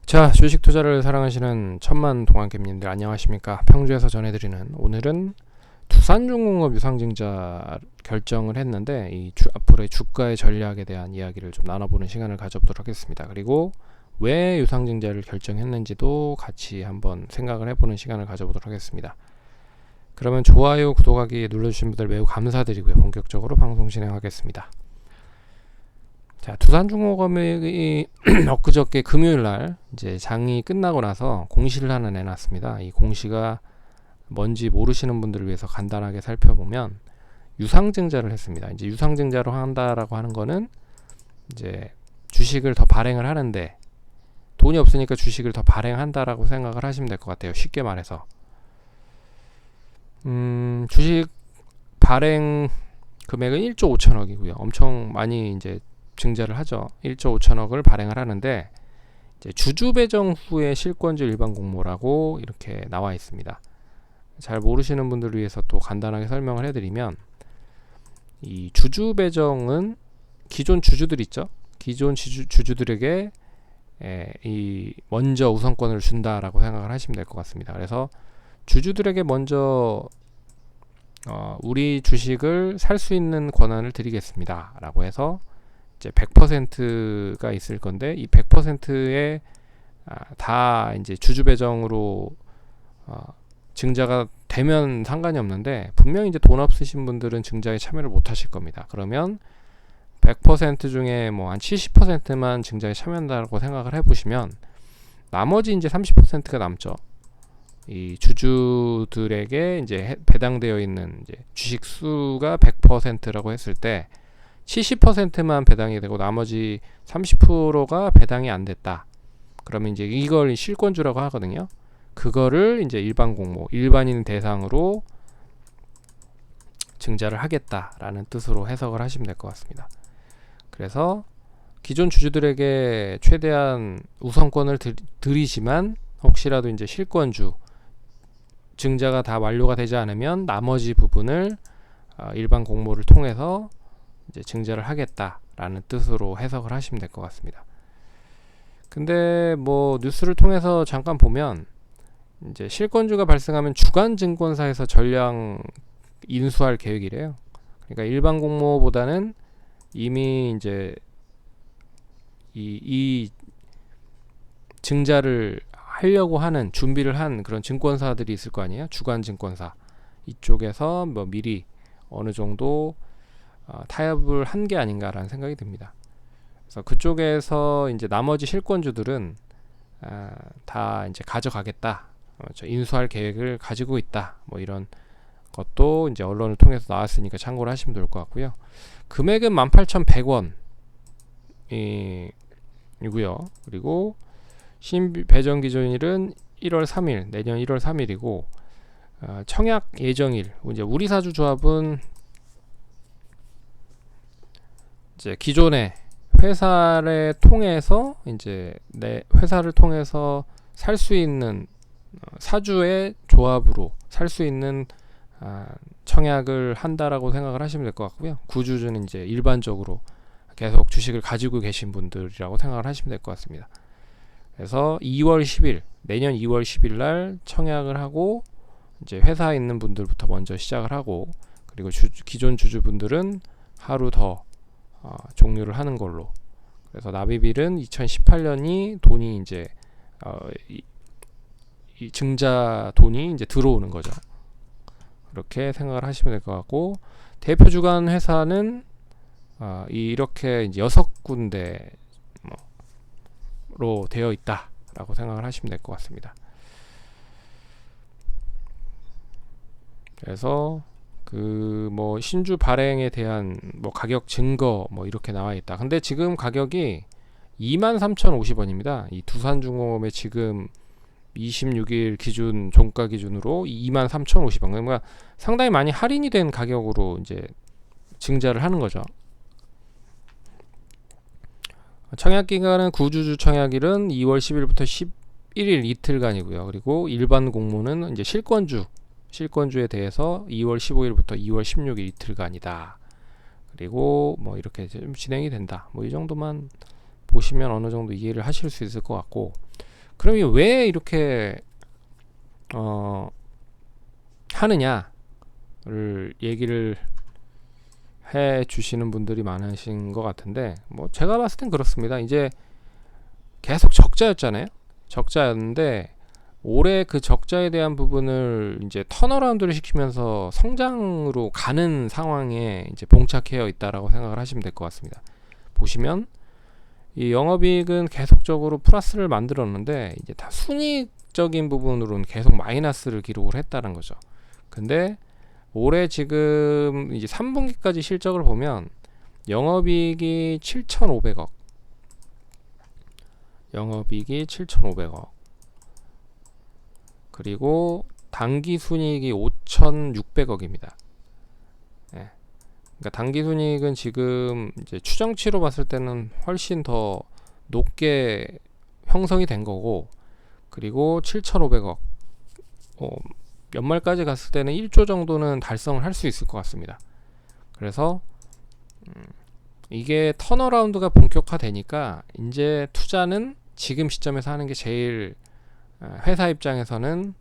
자, 주식 투자를 사랑하시는 천만 동안객님들 안녕하십니까? 평주에서 전해드리는 오늘은 두산중공업 유상증자 결정을 했는데 앞으로의 주가의 전략에 대한 이야기를 좀 나눠보는 시간을 가져보도록 하겠습니다. 그리고 왜 유상증자를 결정했는지도 같이 한번 생각을 해보는 시간을 가져보도록 하겠습니다. 그러면 좋아요, 구독하기 눌러주신 분들 매우 감사드리고요. 본격적으로 방송 진행하겠습니다. 자, 두산중공업이 엊그저께 금요일날 이제 장이 끝나고 나서 공시를 하나 내놨습니다. 이 공시가 뭔지 모르시는 분들을 위해서 간단하게 살펴보면 유상증자를 했습니다. 이제 유상증자로 한다라고 하는 거는 이제 주식을 더 발행을 하는데 돈이 없으니까 주식을 더 발행한다라고 생각을 하시면 될 것 같아요. 쉽게 말해서 주식 발행 금액은 1조 5천억이고요. 엄청 많이 이제 증자를 하죠. 1조 5천억을 발행을 하는데 이제 주주 배정 후에 실권주 일반 공모라고 이렇게 나와 있습니다. 잘 모르시는 분들을 위해서 또 간단하게 설명을 해드리면 이 주주 배정은 기존 주주들 있죠. 기존 주주들에게 이 먼저 우선권을 준다라고 생각을 하시면 될 것 같습니다. 그래서 주주들에게 먼저 우리 주식을 살 수 있는 권한을 드리겠습니다 라고 해서 이제 100%가 있을 건데 이 100%에 다 이제 주주 배정으로 증자가 되면 상관이 없는데 분명히 이제 돈 없으신 분들은 증자에 참여를 못 하실 겁니다. 그러면 100% 중에 뭐 한 70%만 증자에 참여한다고 생각을 해보시면 나머지 이제 30%가 남죠. 이 주주들에게 이제 배당되어 있는 이제 주식 수가 100%라고 했을 때 70%만 배당이 되고 나머지 30%가 배당이 안 됐다. 그러면 이제 이걸 실권주라고 하거든요. 그거를 이제 일반 공모, 일반인 대상으로 증자를 하겠다라는 뜻으로 해석을 하시면 될 것 같습니다. 그래서 기존 주주들에게 최대한 우선권을 드리지만 혹시라도 이제 실권주 증자가 다 완료가 되지 않으면 나머지 부분을 일반 공모를 통해서 이제 증자를 하겠다라는 뜻으로 해석을 하시면 될 것 같습니다. 근데 뭐 뉴스를 통해서 잠깐 보면 이제 실권주가 발생하면 주간 증권사에서 전량 인수할 계획이래요. 그러니까 일반 공모보다는 이미 이제 이 증자를 하려고 하는 준비를 한 그런 증권사들이 있을 거 아니에요. 주간 증권사 이쪽에서 뭐 미리 어느 정도 타협을 한 게 아닌가라는 생각이 듭니다. 그래서 그쪽에서 이제 나머지 실권주들은 다 이제 가져가겠다, 인수할 계획을 가지고 있다, 뭐 이런 것도 이제 언론을 통해서 나왔으니까 참고를 하시면 될 것 같고요. 금액은 18,100원이고요. 그리고 배정 기준일은 1월 3일, 내년 1월 3일이고 청약 예정일, 이제 우리사주 조합은 이제 기존의 회사를 통해서 이제 내 회사를 통해서 살 수 있는 사주의 조합으로 살 수 있는 청약을 한다라고 생각을 하시면 될 것 같고요. 구주주는 이제 일반적으로 계속 주식을 가지고 계신 분들이라고 생각을 하시면 될 것 같습니다. 그래서 2월 10일, 내년 2월 10일 날 청약을 하고 이제 회사에 있는 분들부터 먼저 시작을 하고 그리고 기존 주주분들은 하루 더 종료를 하는 걸로. 그래서 납입일은 2018년이 돈이 이제 이 증자 돈이 이제 들어오는 거죠. 그렇게 생각을 하시면 될 것 같고 대표 주간 회사는 이렇게 이제 6군데로 되어 있다라고 생각을 하시면 될 것 같습니다. 그래서 그 뭐 신주 발행에 대한 뭐 가격 증거 뭐 이렇게 나와 있다. 근데 지금 가격이 23,050원입니다. 이 두산중공업의 지금 26일 기준 종가 기준으로 23,050원. 그러니까 상당히 많이 할인이 된 가격으로 이제 증자를 하는 거죠. 청약 기간은 구주주 청약일은 2월 10일부터 11일 이틀간이고요. 그리고 일반 공모는 이제 실권주에 대해서 2월 15일부터 2월 16일 이틀간이다. 그리고 뭐 이렇게 좀 진행이 된다. 뭐 이 정도만 보시면 어느 정도 이해를 하실 수 있을 것 같고 그럼 이게 왜 이렇게 하느냐를 얘기를 해 주시는 분들이 많으신 것 같은데, 뭐 제가 봤을 땐 그렇습니다. 이제 계속 적자였잖아요. 적자였는데 올해 그 적자에 대한 부분을 이제 턴어라운드를 시키면서 성장으로 가는 상황에 이제 봉착해 있다라고 생각을 하시면 될 것 같습니다. 보시면 이 영업이익은 계속적으로 플러스를 만들었는데 이제 다 순이익적인 부분으로는 계속 마이너스를 기록을 했다는 거죠. 근데 올해 지금 이제 3분기까지 실적을 보면 영업이익이 7,500억, 영업이익이 7,500억, 그리고 당기순이익이 5,600억입니다. 예. 그러니까 당기순이익은 지금 이제 추정치로 봤을 때는 훨씬 더 높게 형성이 된 거고, 그리고 7,500억, 연말까지 갔을 때는 1조 정도는 달성을 할 수 있을 것 같습니다. 그래서 이게 턴어라운드가 본격화되니까 이제 투자는 지금 시점에서 하는 게 제일, 회사 입장에서는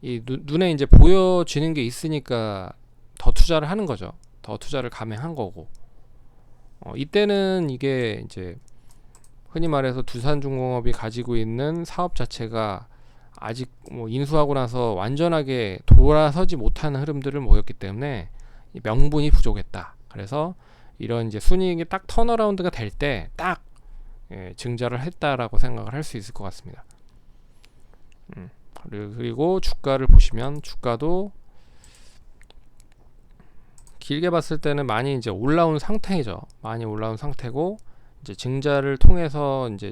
이 눈에 이제 보여지는 게 있으니까 더 투자를 하는 거죠. 더 투자를 감행한 거고, 이때는 이게 이제 흔히 말해서 두산중공업이 가지고 있는 사업 자체가 아직 뭐 인수하고 나서 완전하게 돌아서지 못하는 흐름들을 보였기 때문에 명분이 부족했다. 그래서 이런 이제 순이익이 딱 턴어라운드가 될 때 딱 증자를 했다라고 생각을 할 수 있을 것 같습니다. 그리고 주가를 보시면 주가도 길게 봤을 때는 많이 이제 올라온 상태죠. 많이 올라온 상태고, 이제 증자를 통해서 이제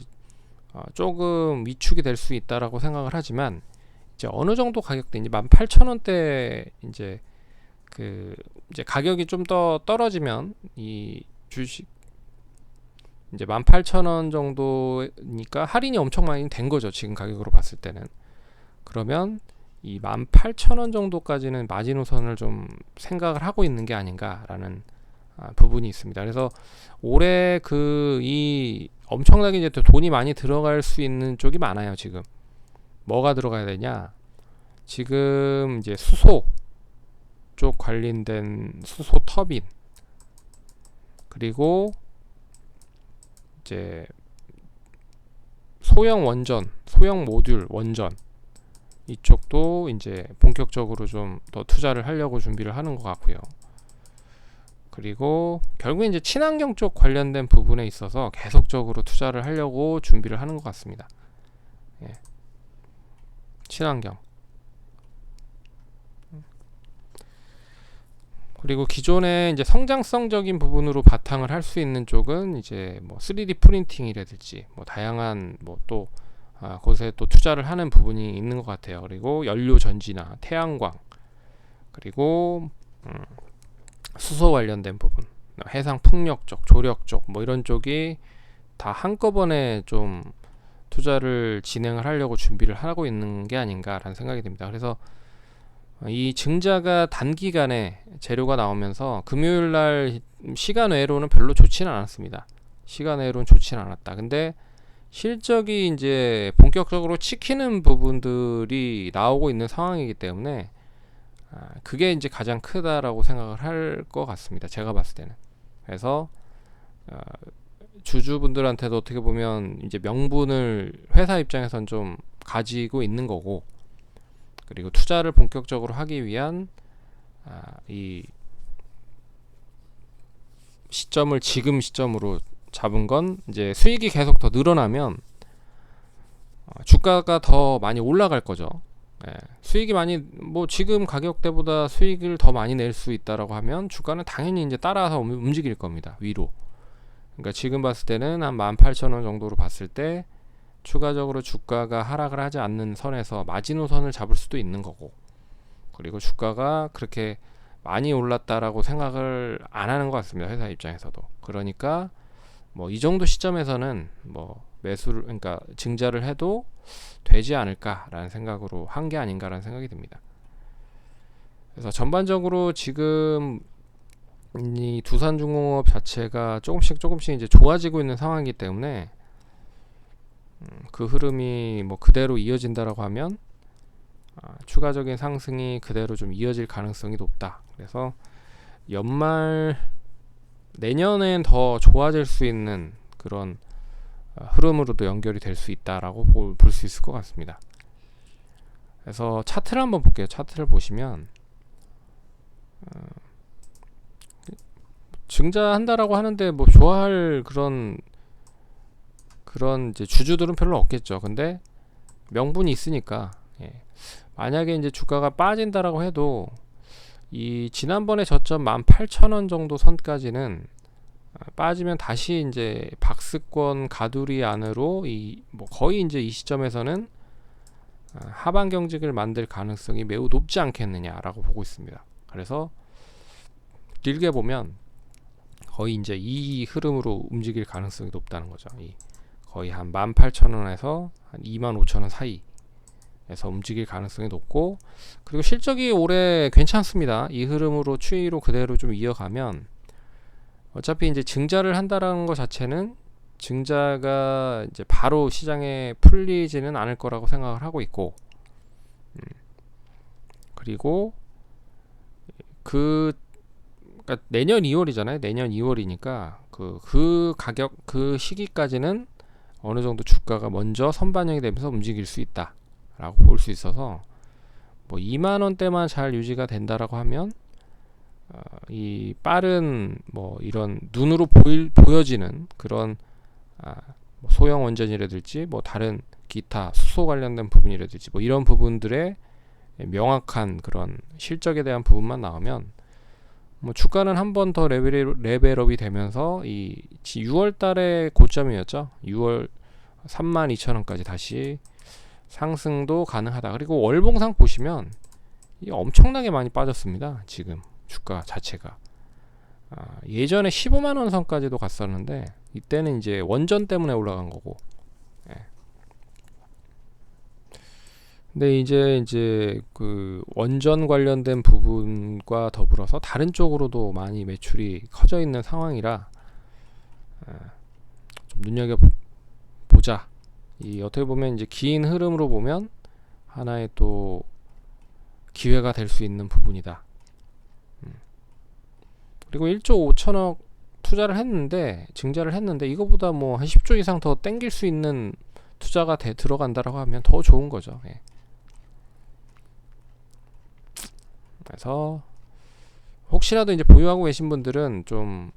조금 위축이 될 수 있다라고 생각을 하지만, 이제 어느 정도 가격대 이제 18,000원대 이제 이제 가격이 좀 더 떨어지면 이 주식 이제 18,000원 정도니까 할인이 엄청 많이 된 거죠. 지금 가격으로 봤을 때는. 그러면 이 18,000원 정도까지는 마지노선을 좀 생각을 하고 있는 게 아닌가라는 부분이 있습니다. 그래서 올해 이 엄청나게 이제 돈이 많이 들어갈 수 있는 쪽이 많아요. 지금 뭐가 들어가야 되냐? 지금 이제 수소 쪽 관련된 수소 터빈, 그리고 이제 소형 원전, 소형 모듈 원전, 이쪽도 이제 본격적으로 좀 더 투자를 하려고 준비를 하는 것 같고요. 그리고 결국에 이제 친환경 쪽 관련된 부분에 있어서 계속적으로 투자를 하려고 준비를 하는 것 같습니다. 예. 친환경. 그리고 기존에 이제 성장성적인 부분으로 바탕을 할 수 있는 쪽은 이제 뭐 3D 프린팅이라든지 뭐 다양한 뭐 또 곳에 또 투자를 하는 부분이 있는 것 같아요. 그리고 연료 전지나 태양광, 그리고 수소 관련된 부분, 해상 풍력 쪽, 조력 쪽, 뭐 이런 쪽이 다 한꺼번에 좀 투자를 진행을 하려고 준비를 하고 있는 게 아닌가라는 생각이 듭니다. 그래서 이 증자가 단기간에 재료가 나오면서 금요일날 시간 외로는 별로 좋지는 않았습니다. 시간 외로는 좋지는 않았다. 근데 실적이 이제 본격적으로 찍히는 부분들이 나오고 있는 상황이기 때문에 그게 이제 가장 크다라고 생각을 할 것 같습니다. 제가 봤을 때는. 그래서 주주분들한테도 어떻게 보면 이제 명분을 회사 입장에선 좀 가지고 있는 거고, 그리고 투자를 본격적으로 하기 위한 이 시점을 지금 시점으로 잡은 건 이제 수익이 계속 더 늘어나면 주가가 더 많이 올라갈 거죠. 예, 수익이 많이 뭐 지금 가격대보다 수익을 더 많이 낼 수 있다라고 하면 주가는 당연히 이제 따라서 움직일 겁니다. 위로. 그러니까 지금 봤을 때는 한 18,000원 정도로 봤을 때 추가적으로 주가가 하락을 하지 않는 선에서 마지노선을 잡을 수도 있는 거고, 그리고 주가가 그렇게 많이 올랐다라고 생각을 안 하는 것 같습니다. 회사 입장에서도. 그러니까 뭐 이 정도 시점에서는 뭐 매수를, 그러니까 증자를 해도 되지 않을까라는 생각으로 한 게 아닌가라는 생각이 듭니다. 그래서 전반적으로 지금 이 두산중공업 자체가 조금씩 이제 좋아지고 있는 상황이기 때문에 그 흐름이 뭐 그대로 이어진다라고 하면 추가적인 상승이 그대로 좀 이어질 가능성이 높다. 그래서 연말 내년엔 더 좋아질 수 있는 그런 흐름으로도 연결이 될 수 있다라고 볼 수 있을 것 같습니다. 그래서 차트를 한번 볼게요. 차트를 보시면 증자한다라고 하는데 뭐 좋아할 그런 이제 주주들은 별로 없겠죠. 근데 명분이 있으니까 만약에 이제 주가가 빠진다라고 해도 이 지난번에 저점 18,000원 정도 선까지는 빠지면 다시 이제 박스권 가두리 안으로 뭐 거의 이제 이 시점에서는 하반 경직을 만들 가능성이 매우 높지 않겠느냐라고 보고 있습니다. 그래서 길게 보면 거의 이제 이 흐름으로 움직일 가능성이 높다는 거죠. 거의 한 18,000원에서 한 25,000원 사이에서 움직일 가능성이 높고, 그리고 실적이 올해 괜찮습니다. 이 흐름으로 추이로 그대로 좀 이어가면 어차피 이제 증자를 한다라는 것 자체는 증자가 이제 바로 시장에 풀리지는 않을 거라고 생각을 하고 있고, 그리고 그러니까 내년 2월이잖아요. 내년 2월이니까 그 가격 그 시기까지는 어느 정도 주가가 먼저 선반영이 되면서 움직일 수 있다라고 볼 수 있어서 뭐 2만 원대만 잘 유지가 된다라고 하면 이 빠른 뭐 이런 눈으로 보여지는 그런 뭐 소형 원전이라든지 뭐 다른 기타 수소 관련된 부분이라든지 뭐 이런 부분들의 명확한 그런 실적에 대한 부분만 나오면 뭐 주가는 한 번 더 레벨업이 되면서 이 6월 달에 고점이었죠. 6월 32,000원까지 다시 상승도 가능하다. 그리고 월봉상 보시면 엄청나게 많이 빠졌습니다. 지금 주가 자체가 예전에 15만원 선까지도 갔었는데 이때는 이제 원전 때문에 올라간 거고, 근데 이제 그 원전 관련된 부분과 더불어서 다른 쪽으로도 많이 매출이 커져 있는 상황이라 좀 눈여겨 보자. 이 어떻게 보면 이제 긴 흐름으로 보면 하나의 또 기회가 될 수 있는 부분이다. 그리고 1조 5천억 투자를 했는데, 증자를 했는데 이거보다 뭐 한 10조 이상 더 땡길 수 있는 투자가 들어간다라고 하면 더 좋은 거죠. 그래서 혹시라도 이제 보유하고 계신 분들은 좀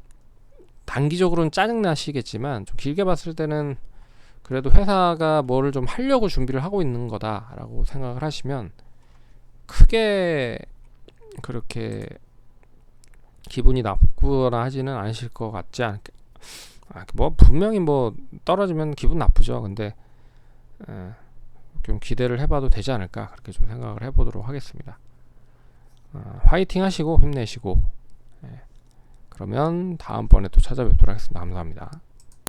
단기적으로는 짜증 나시겠지만 좀 길게 봤을 때는 그래도 회사가 뭐를 좀 하려고 준비를 하고 있는 거다라고 생각을 하시면 크게 그렇게 기분이 나쁘거나 하지는 않으실 것 같지 않게, 뭐 분명히 뭐 떨어지면 기분 나쁘죠. 근데 좀 기대를 해봐도 되지 않을까, 그렇게 좀 생각을 해보도록 하겠습니다. 화이팅 하시고 힘내시고, 그러면 다음번에 또 찾아뵙도록 하겠습니다. 감사합니다.